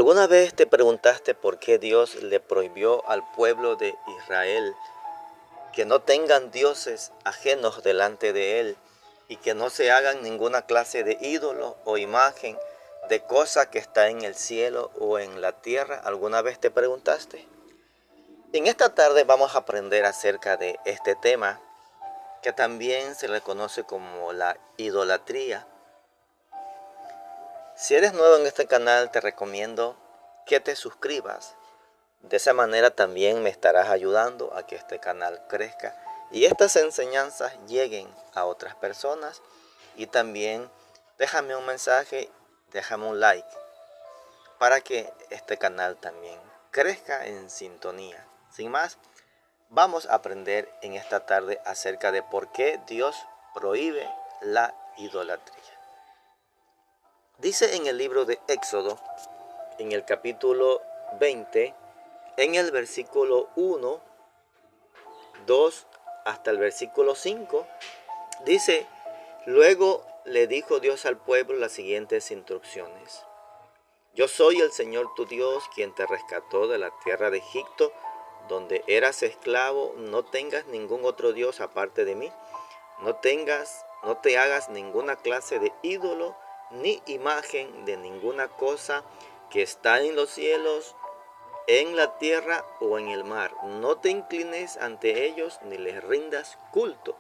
¿Alguna vez te preguntaste por qué Dios le prohibió al pueblo de Israel que no tengan dioses ajenos delante de él y que no se hagan ninguna clase de ídolo o imagen de cosa que está en el cielo o en la tierra? ¿Alguna vez te preguntaste? En esta tarde vamos a aprender acerca de este tema que también se le conoce como la idolatría. Si eres nuevo en este canal, te recomiendo que te suscribas. De esa manera también me estarás ayudando a que este canal crezca y estas enseñanzas lleguen a otras personas. Y también déjame un mensaje, déjame un like para que este canal también crezca en sintonía. Sin más, vamos a aprender en esta tarde acerca de por qué Dios prohíbe la idolatría. Dice en el libro de Éxodo, en el capítulo 20, en el versículo 1, 2 hasta el versículo 5, dice: luego le dijo Dios al pueblo las siguientes instrucciones. Yo soy el Señor tu Dios, quien te rescató de la tierra de Egipto, donde eras esclavo. No tengas ningún otro Dios aparte de mí. No te hagas ninguna clase de ídolo, ni imagen de ninguna cosa que está en los cielos, en la tierra o en el mar. No te inclines ante ellos ni les rindas culto,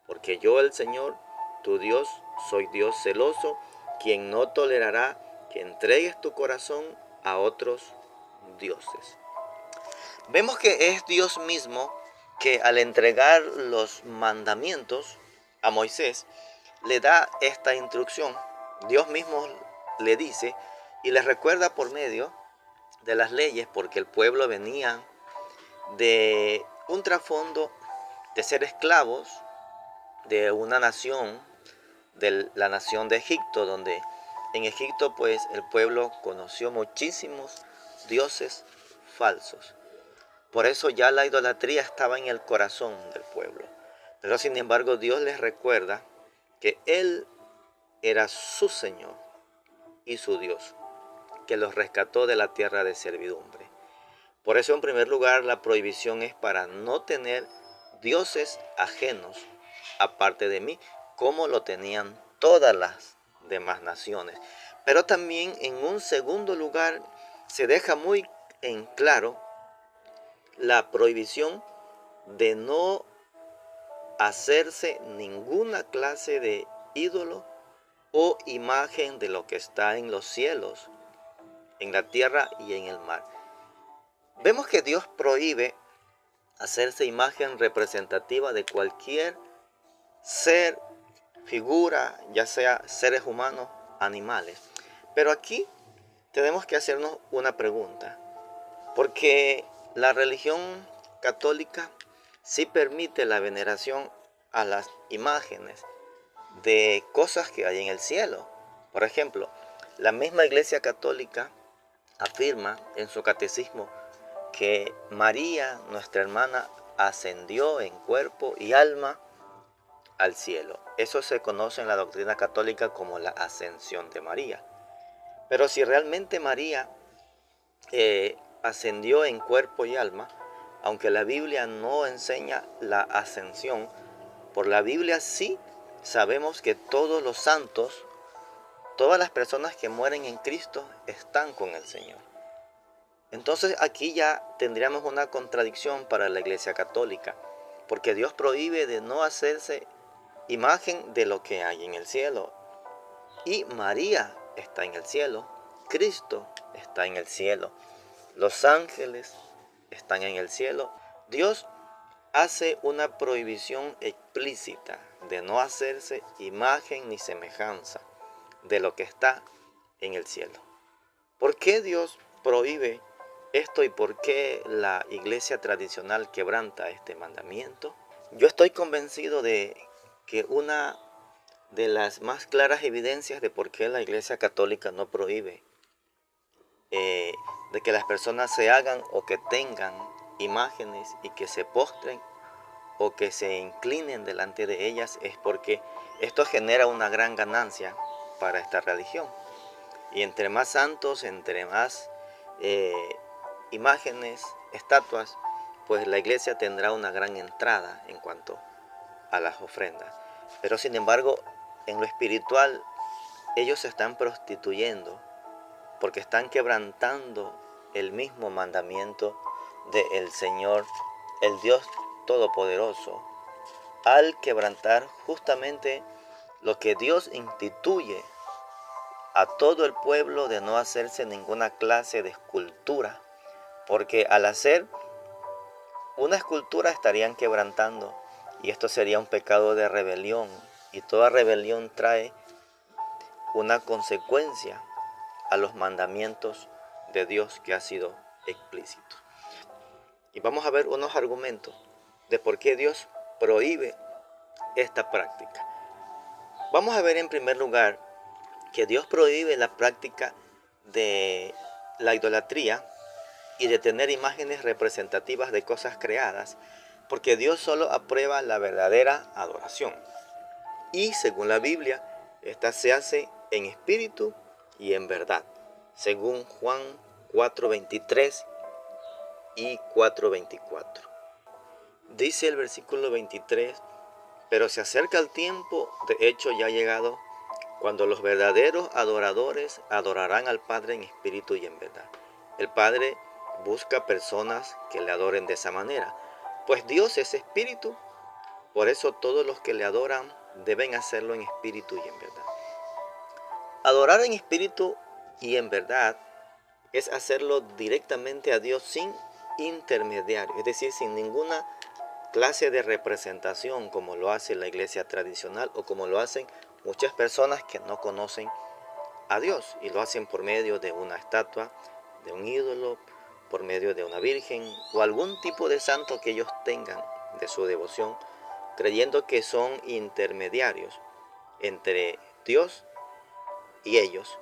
porque yo, el Señor, tu Dios, soy Dios celoso, quien no tolerará que entregues tu corazón a otros dioses. Vemos que es Dios mismo que al entregar los mandamientos a Moisés, le da esta instrucción. Dios mismo le dice y le recuerda por medio de las leyes, porque el pueblo venía de un trasfondo de ser esclavos de una nación, de la nación de Egipto, donde en Egipto pues el pueblo conoció muchísimos dioses falsos. Por eso ya la idolatría estaba en el corazón del pueblo. Pero sin embargo Dios les recuerda que Él era su Señor y su Dios, que los rescató de la tierra de servidumbre. Por eso, en primer lugar, la prohibición es para no tener dioses ajenos aparte de mí, como lo tenían todas las demás naciones. Pero también, en un segundo lugar, se deja muy en claro la prohibición de no hacerse ninguna clase de ídolo o imagen de lo que está en los cielos, en la tierra y en el mar. Vemos que Dios prohíbe hacerse imagen representativa de cualquier ser, figura, ya sea seres humanos, animales. Pero aquí tenemos que hacernos una pregunta, porque la religión católica sí permite la veneración a las imágenes de cosas que hay en el cielo. Por ejemplo, la misma Iglesia Católica afirma en su catecismo que María, nuestra hermana, ascendió en cuerpo y alma al cielo. Eso se conoce en la doctrina católica como la ascensión de María. Pero si realmente María ascendió en cuerpo y alma, aunque la Biblia no enseña la ascensión, por la Biblia sí sabemos que todos los santos, todas las personas que mueren en Cristo están con el Señor. Entonces aquí ya tendríamos una contradicción para la Iglesia Católica, porque Dios prohíbe de no hacerse imagen de lo que hay en el cielo. Y María está en el cielo, Cristo está en el cielo, los ángeles están en el cielo. Dios hace una prohibición explícita de no hacerse imagen ni semejanza de lo que está en el cielo. ¿Por qué Dios prohíbe esto y por qué la iglesia tradicional quebranta este mandamiento? Yo estoy convencido de que una de las más claras evidencias de por qué la iglesia católica no prohíbe de que las personas se hagan o que tengan imágenes y que se postren o que se inclinen delante de ellas es porque esto genera una gran ganancia para esta religión. Y entre más santos, entre más eh, imágenes, estatuas, pues la iglesia tendrá una gran entrada en cuanto a las ofrendas. Pero sin embargo, en lo espiritual, ellos se están prostituyendo porque están quebrantando el mismo mandamiento del Señor, el Dios Todopoderoso, al quebrantar justamente lo que Dios instituye a todo el pueblo de no hacerse ninguna clase de escultura, porque al hacer una escultura estarían quebrantando, y esto sería un pecado de rebelión, y toda rebelión trae una consecuencia a los mandamientos de Dios que ha sido explícito. Y vamos a ver unos argumentos de por qué Dios prohíbe esta práctica. Vamos a ver en primer lugar que Dios prohíbe la práctica de la idolatría y de tener imágenes representativas de cosas creadas, porque Dios solo aprueba la verdadera adoración. Y según la Biblia, esta se hace en espíritu y en verdad, según Juan 4:23 y 4:24. Dice el versículo 23, pero se acerca el tiempo, de hecho ya ha llegado, cuando los verdaderos adoradores adorarán al Padre en espíritu y en verdad. El Padre busca personas que le adoren de esa manera, pues Dios es espíritu, por eso todos los que le adoran deben hacerlo en espíritu y en verdad. Adorar en espíritu y en verdad es hacerlo directamente a Dios sin intermediario, es decir, sin ninguna clase de representación como lo hace la iglesia tradicional o como lo hacen muchas personas que no conocen a Dios y lo hacen por medio de una estatua, de un ídolo, por medio de una virgen o algún tipo de santo que ellos tengan de su devoción, creyendo que son intermediarios entre Dios y ellos.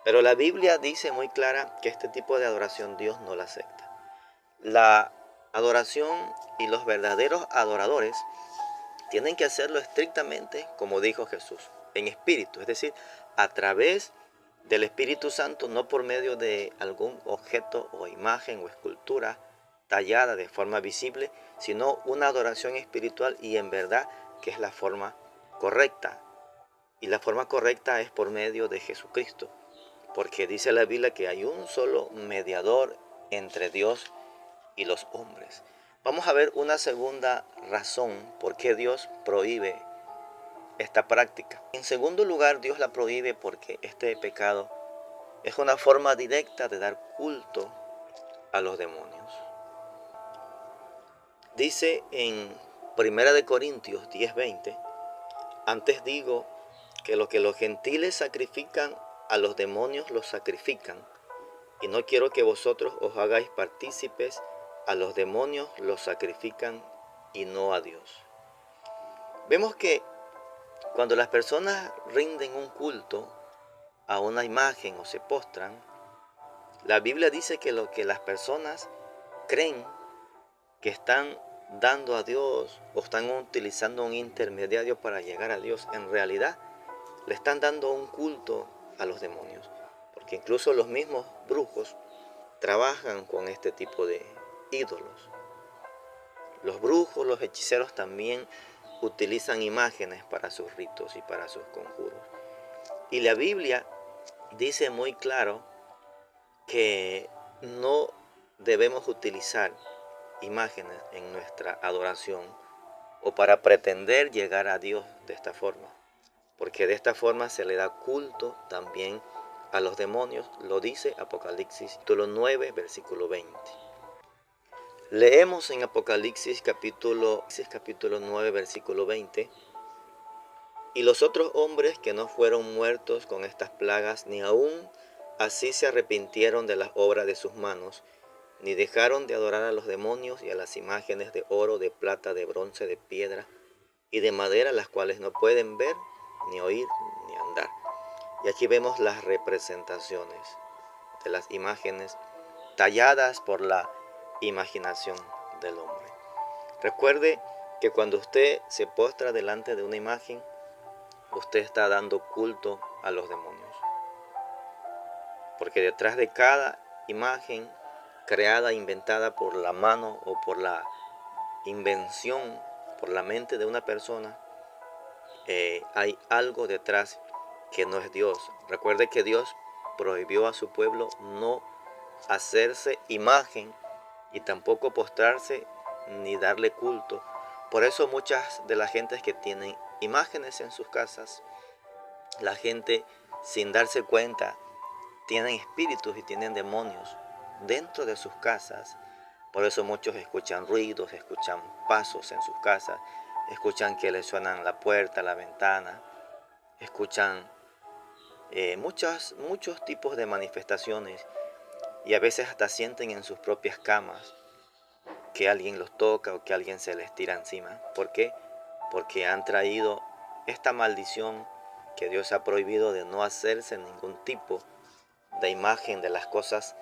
Pero la Biblia dice muy clara que este tipo de adoración Dios no la acepta. La adoración y los verdaderos adoradores tienen que hacerlo estrictamente como dijo Jesús, en espíritu, es decir, a través del Espíritu Santo, no por medio de algún objeto o imagen o escultura tallada de forma visible, sino una adoración espiritual y en verdad que es la forma correcta. Y la forma correcta es por medio de Jesucristo, porque dice la Biblia que hay un solo mediador entre Dios y los hombres. Vamos a ver una segunda razón por qué Dios prohíbe esta práctica. En segundo lugar, Dios la prohíbe porque este pecado es una forma directa de dar culto a los demonios. Dice en 1 Corintios 10:20, antes digo que lo que los gentiles sacrifican a los demonios los sacrifican, y no quiero que vosotros os hagáis partícipes, a los demonios los sacrifican y no a Dios. Vemos que cuando las personas rinden un culto a una imagen o se postran, la Biblia dice que lo que las personas creen que están dando a Dios o están utilizando un intermediario para llegar a Dios, en realidad le están dando un culto a los demonios, porque incluso los mismos brujos trabajan con este tipo de ídolos. Los brujos, los hechiceros también utilizan imágenes para sus ritos y para sus conjuros. Y la Biblia dice muy claro que no debemos utilizar imágenes en nuestra adoración o para pretender llegar a Dios de esta forma, porque de esta forma se le da culto también a los demonios, lo dice Apocalipsis capítulo 9, versículo 20. Leemos en Apocalipsis capítulo 9, versículo 20. Y los otros hombres que no fueron muertos con estas plagas, ni aún así se arrepintieron de las obras de sus manos, ni dejaron de adorar a los demonios y a las imágenes de oro, de plata, de bronce, de piedra y de madera, las cuales no pueden ver, ni oír, ni andar. Y aquí vemos las representaciones de las imágenes talladas por la imaginación del hombre. Recuerde que cuando usted se postra delante de una imagen, usted está dando culto a los demonios. Porque detrás de cada imagen creada, inventada por la mano o por la invención, por la mente de una persona, hay algo detrás que no es Dios. Recuerde que Dios prohibió a su pueblo no hacerse imagen y tampoco postrarse ni darle culto. Por eso muchas de las gentes que tienen imágenes en sus casas, la gente sin darse cuenta tienen espíritus y tienen demonios dentro de sus casas. Por eso muchos escuchan ruidos, escuchan pasos en sus casas, escuchan que les suenan la puerta, la ventana, escuchan muchos tipos de manifestaciones, y a veces hasta sienten en sus propias camas que alguien los toca o que alguien se les tira encima. ¿Por qué? Porque han traído esta maldición que Dios ha prohibido de no hacerse ningún tipo de imagen de las cosas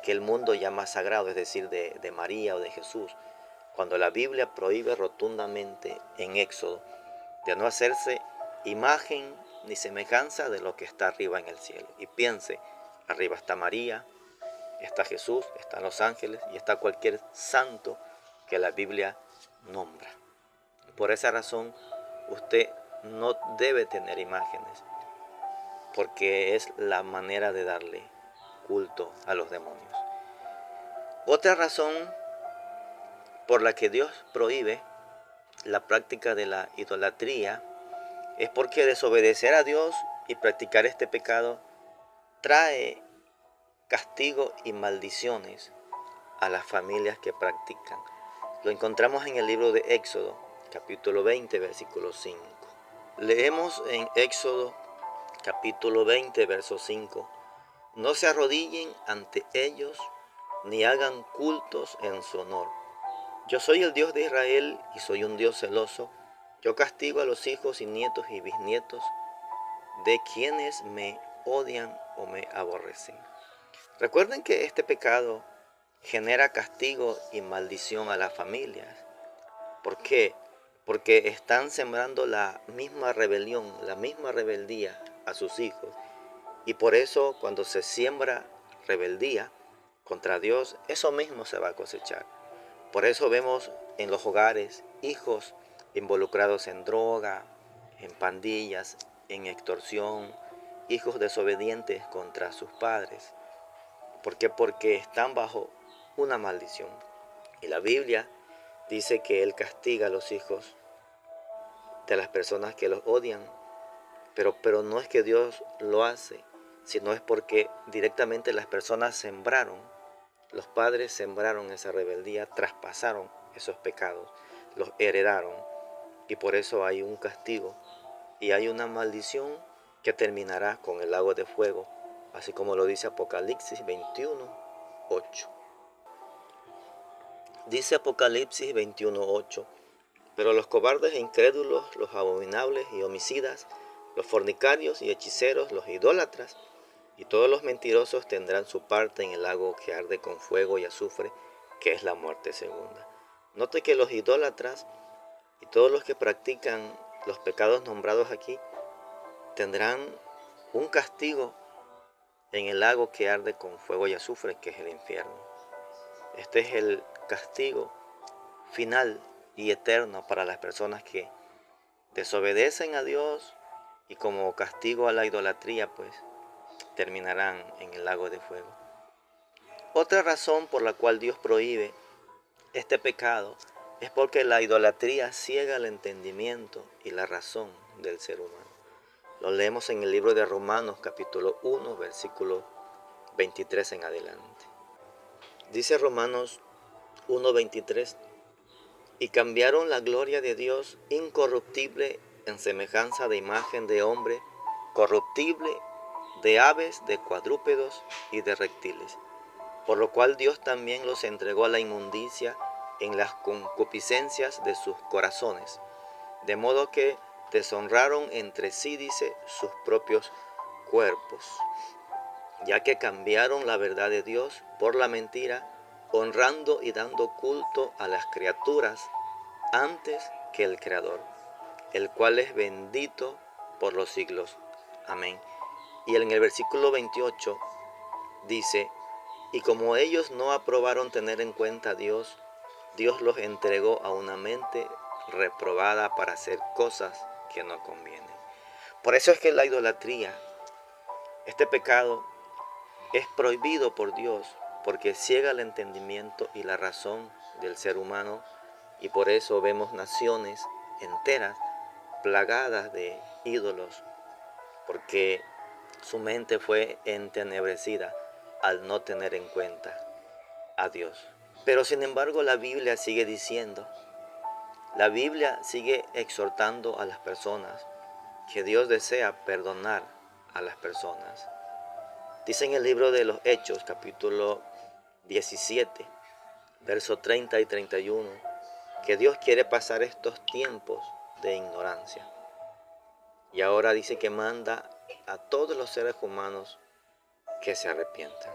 que el mundo llama sagrado, es decir, de María o de Jesús. Cuando la Biblia prohíbe rotundamente en Éxodo de no hacerse imagen ni semejanza de lo que está arriba en el cielo. Y piense, arriba está María, está Jesús, están los ángeles y está cualquier santo que la Biblia nombra. Por esa razón, usted no debe tener imágenes, porque es la manera de darle culto a los demonios. Otra razón por la que Dios prohíbe la práctica de la idolatría es porque desobedecer a Dios y practicar este pecado trae castigo y maldiciones a las familias que practican. Lo encontramos en el libro de Éxodo, capítulo 20, versículo 5. Leemos en Éxodo, capítulo 20, verso 5. No se arrodillen ante ellos, ni hagan cultos en su honor. Yo soy el Dios de Israel y soy un Dios celoso. Yo castigo a los hijos y nietos y bisnietos de quienes me odian o me aborrecen. Recuerden que este pecado genera castigo y maldición a las familias. ¿Por qué? Porque están sembrando la misma rebelión, la misma rebeldía a sus hijos. Y por eso cuando se siembra rebeldía contra Dios, eso mismo se va a cosechar. Por eso vemos en los hogares hijos involucrados en droga, en pandillas, en extorsión, hijos desobedientes contra sus padres. ¿Por qué? Porque están bajo una maldición. Y la Biblia dice que Él castiga a los hijos de las personas que los odian, pero no es que Dios lo hace, sino es porque directamente las personas sembraron, los padres sembraron esa rebeldía, traspasaron esos pecados, los heredaron, y por eso hay un castigo y hay una maldición que terminará con el lago de fuego, así como lo dice Apocalipsis 21:8. Dice Apocalipsis 21:8, pero los cobardes e incrédulos, los abominables y homicidas, los fornicarios y hechiceros, los idólatras y todos los mentirosos tendrán su parte en el lago que arde con fuego y azufre, que es la muerte segunda. Note que los idólatras y todos los que practican los pecados nombrados aquí tendrán un castigo en el lago que arde con fuego y azufre, que es el infierno. Este es el castigo final y eterno para las personas que desobedecen a Dios, y como castigo a la idolatría, pues terminarán en el lago de fuego. Otra razón por la cual Dios prohíbe este pecado es porque la idolatría ciega el entendimiento y la razón del ser humano. Lo leemos en el libro de Romanos capítulo 1, versículo 23 en adelante. Dice Romanos 1:23, y cambiaron la gloria de Dios incorruptible en semejanza de imagen de hombre, corruptible, de aves, de cuadrúpedos y de reptiles. Por lo cual Dios también los entregó a la inmundicia en las concupiscencias de sus corazones, de modo que deshonraron entre sí, dice, sus propios cuerpos, ya que cambiaron la verdad de Dios por la mentira, honrando y dando culto a las criaturas antes que el Creador, el cual es bendito por los siglos. Amén. Y en el versículo 28 dice, Y como ellos no aprobaron tener en cuenta a Dios, Dios los entregó a una mente reprobada para hacer cosas que no convienen. Por eso es que la idolatría, este pecado, es prohibido por Dios, porque ciega el entendimiento y la razón del ser humano, y por eso vemos naciones enteras plagadas de ídolos, porque su mente fue entenebrecida al no tener en cuenta a Dios. Pero sin embargo la Biblia sigue diciendo, la Biblia sigue exhortando a las personas que Dios desea perdonar a las personas. Dice en el libro de los Hechos, capítulo 17, versos 30 y 31, que Dios quiere pasar estos tiempos de ignorancia. Y ahora dice que manda a todos los seres humanos que se arrepientan.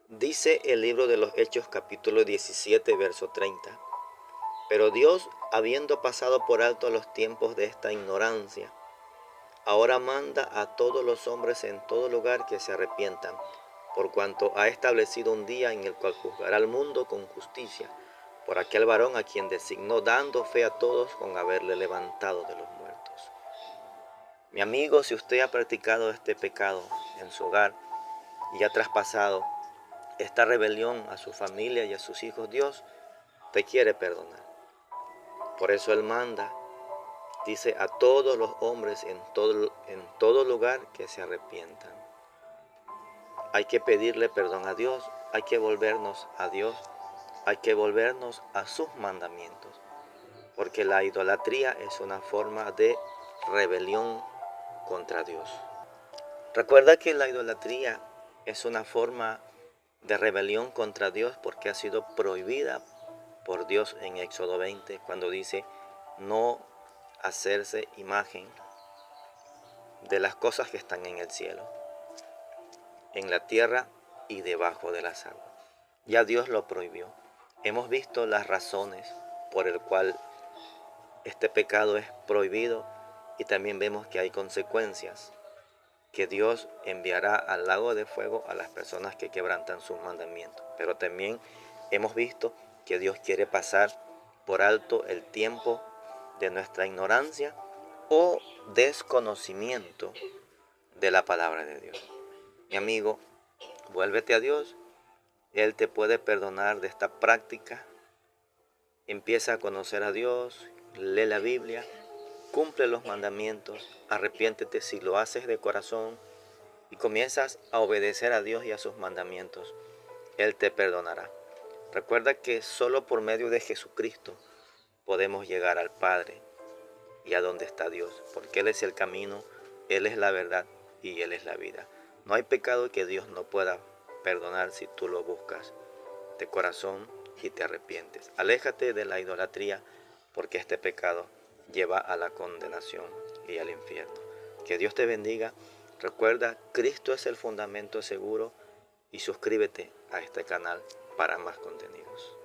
Dice el libro de los Hechos, capítulo 17, verso 30. Pero Dios, habiendo pasado por alto los tiempos de esta ignorancia, ahora manda a todos los hombres en todo lugar que se arrepientan, por cuanto ha establecido un día en el cual juzgará al mundo con justicia, por aquel varón a quien designó, dando fe a todos con haberle levantado de los muertos. Mi amigo, si usted ha practicado este pecado en su hogar y ha traspasado esta rebelión a su familia y a sus hijos, Dios te quiere perdonar. Por eso Él manda, dice, a todos los hombres en todo lugar que se arrepientan. Hay que pedirle perdón a Dios, hay que volvernos a Dios, hay que volvernos a sus mandamientos, porque la idolatría es una forma de rebelión contra Dios. Recuerda que la idolatría es una forma de rebelión contra Dios porque ha sido prohibida por Dios en Éxodo 20, cuando dice no hacerse imagen de las cosas que están en el cielo, en la tierra y debajo de las aguas. Ya Dios lo prohibió. Hemos visto las razones por el cual este pecado es prohibido y también vemos que hay consecuencias, que Dios enviará al lago de fuego a las personas que quebrantan sus mandamientos. Pero también hemos visto que Dios quiere pasar por alto el tiempo de nuestra ignorancia o desconocimiento de la palabra de Dios. Mi amigo, vuélvete a Dios. Él te puede perdonar de esta práctica. Empieza a conocer a Dios, lee la Biblia, cumple los mandamientos, arrepiéntete si lo haces de corazón y comienzas a obedecer a Dios y a sus mandamientos. Él te perdonará. Recuerda que solo por medio de Jesucristo podemos llegar al Padre y a donde está Dios, porque Él es el camino, Él es la verdad y Él es la vida. No hay pecado que Dios no pueda perdonar si tú lo buscas de corazón y te arrepientes. Aléjate de la idolatría, porque este pecado lleva a la condenación y al infierno. Que Dios te bendiga. Recuerda, Cristo es el fundamento seguro y suscríbete a este canal para más contenidos.